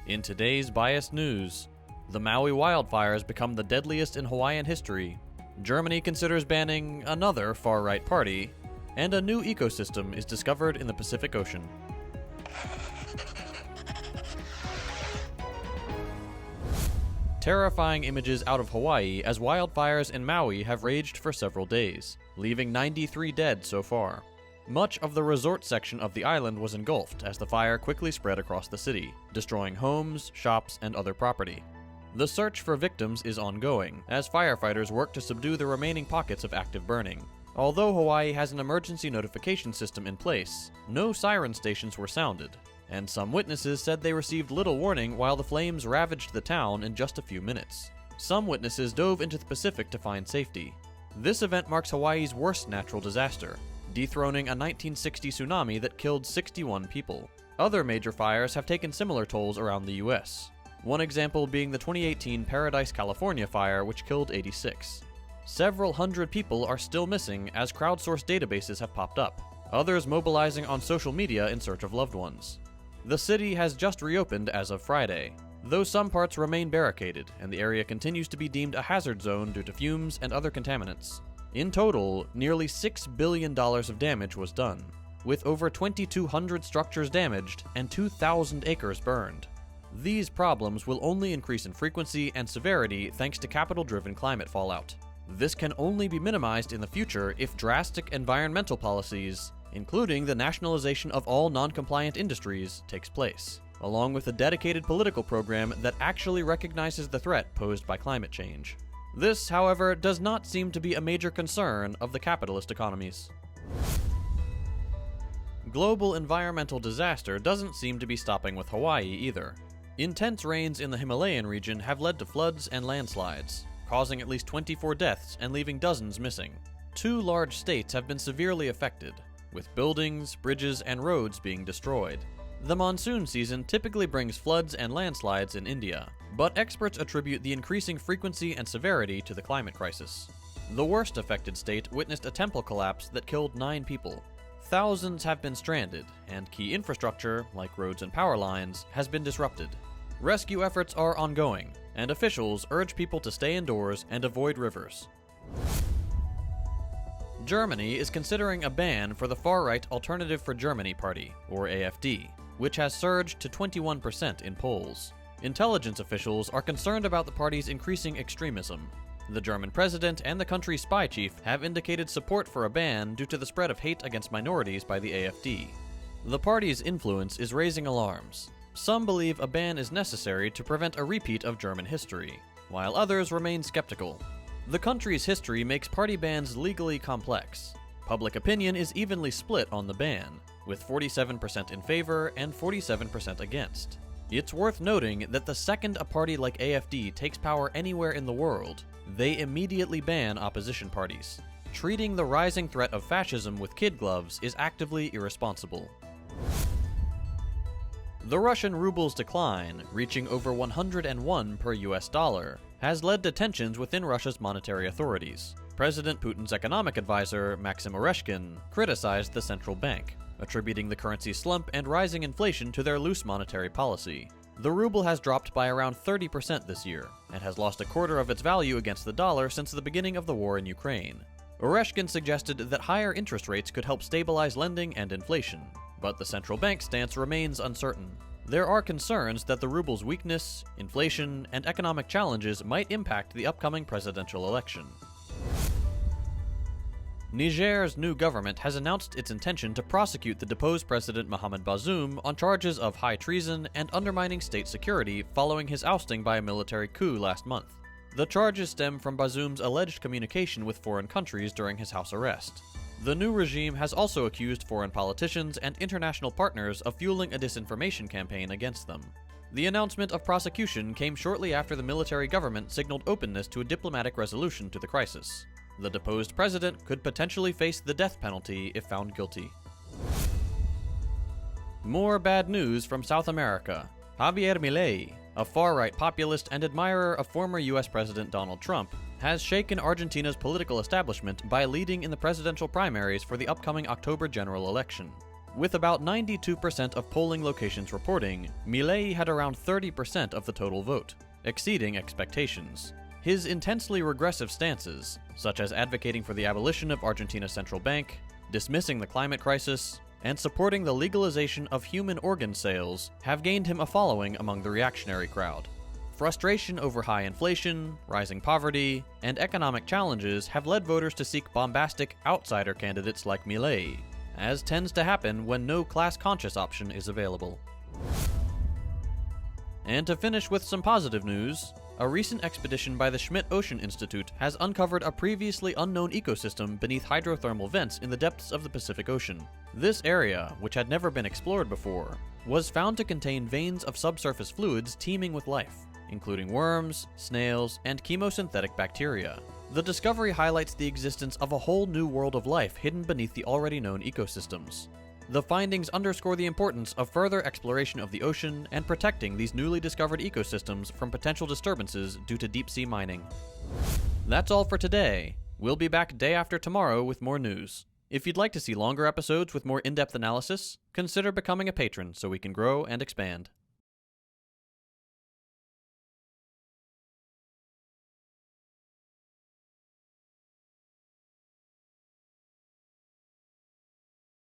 In today's biased news, the Maui Wildfires become the deadliest in Hawaiian history, Germany considers banning another far-right party, and a new ecosystem is discovered in the Pacific Ocean. Terrifying images out of Hawaii as wildfires in Maui have raged for several days, leaving 93 dead so far. Much of the resort section of the island was engulfed as the fire quickly spread across the city, destroying homes, shops, and other property. The search for victims is ongoing, as firefighters work to subdue the remaining pockets of active burning. Although Hawaii has an emergency notification system in place, no siren stations were sounded, and some witnesses said they received little warning while the flames ravaged the town in just a few minutes. Some witnesses dove into the Pacific to find safety. This event marks Hawaii's worst natural disaster, dethroning a 1960 tsunami that killed 61 people. Other major fires have taken similar tolls around the US. One example being the 2018 Paradise, California fire, which killed 86. Several hundred people are still missing as crowdsourced databases have popped up, others mobilizing on social media in search of loved ones. The city has just reopened as of Friday, though some parts remain barricaded and the area continues to be deemed a hazard zone due to fumes and other contaminants. In total, nearly $6 billion of damage was done, with over 2,200 structures damaged and 2,000 acres burned. These problems will only increase in frequency and severity thanks to capital-driven climate fallout. This can only be minimized in the future if drastic environmental policies, including the nationalization of all non-compliant industries, takes place, along with a dedicated political program that actually recognizes the threat posed by climate change. This, however, does not seem to be a major concern of the capitalist economies. Global environmental disaster doesn't seem to be stopping with Hawaii either. Intense rains in the Himalayan region have led to floods and landslides, causing at least 24 deaths and leaving dozens missing. 2 large states have been severely affected, with buildings, bridges, and roads being destroyed. The monsoon season typically brings floods and landslides in India, but experts attribute the increasing frequency and severity to the climate crisis. The worst affected state witnessed a temple collapse that killed 9 people. Thousands have been stranded, and key infrastructure, like roads and power lines, has been disrupted. Rescue efforts are ongoing, and officials urge people to stay indoors and avoid rivers. Germany is considering a ban for the far-right Alternative for Germany Party, or AfD, which has surged to 21% in polls. Intelligence officials are concerned about the party's increasing extremism. The German president and the country's spy chief have indicated support for a ban due to the spread of hate against minorities by the AfD. The party's influence is raising alarms. Some believe a ban is necessary to prevent a repeat of German history, while others remain skeptical. The country's history makes party bans legally complex. Public opinion is evenly split on the ban, with 47% in favor and 47% against. It's worth noting that the second a party like AfD takes power anywhere in the world, they immediately ban opposition parties. Treating the rising threat of fascism with kid gloves is actively irresponsible. The Russian ruble's decline, reaching over 101 per US dollar, has led to tensions within Russia's monetary authorities. President Putin's economic advisor, Maxim Oreshkin, criticized the central bank, attributing the currency's slump and rising inflation to their loose monetary policy. The ruble has dropped by around 30% this year, and has lost a quarter of its value against the dollar since the beginning of the war in Ukraine. Oreshkin suggested that higher interest rates could help stabilize lending and inflation, but the central bank's stance remains uncertain. There are concerns that the ruble's weakness, inflation, and economic challenges might impact the upcoming presidential election. Niger's new government has announced its intention to prosecute the deposed President Mohamed Bazoum on charges of high treason and undermining state security following his ousting by a military coup last month. The charges stem from Bazoum's alleged communication with foreign countries during his house arrest. The new regime has also accused foreign politicians and international partners of fueling a disinformation campaign against them. The announcement of prosecution came shortly after the military government signaled openness to a diplomatic resolution to the crisis. The deposed president could potentially face the death penalty if found guilty. More bad news from South America. Javier Milei, a far-right populist and admirer of former US President Donald Trump, has shaken Argentina's political establishment by leading in the presidential primaries for the upcoming October general election. With about 92% of polling locations reporting, Milei had around 30% of the total vote, exceeding expectations. His intensely regressive stances, such as advocating for the abolition of Argentina's central bank, dismissing the climate crisis, and supporting the legalization of human organ sales, have gained him a following among the reactionary crowd. Frustration over high inflation, rising poverty, and economic challenges have led voters to seek bombastic outsider candidates like Milei, as tends to happen when no class-conscious option is available. And to finish with some positive news, a recent expedition by the Schmidt Ocean Institute has uncovered a previously unknown ecosystem beneath hydrothermal vents in the depths of the Pacific Ocean. This area, which had never been explored before, was found to contain veins of subsurface fluids teeming with life, including worms, snails, and chemosynthetic bacteria. The discovery highlights the existence of a whole new world of life hidden beneath the already known ecosystems. The findings underscore the importance of further exploration of the ocean and protecting these newly discovered ecosystems from potential disturbances due to deep-sea mining. That's all for today. We'll be back day after tomorrow with more news. If you'd like to see longer episodes with more in-depth analysis, consider becoming a patron so we can grow and expand.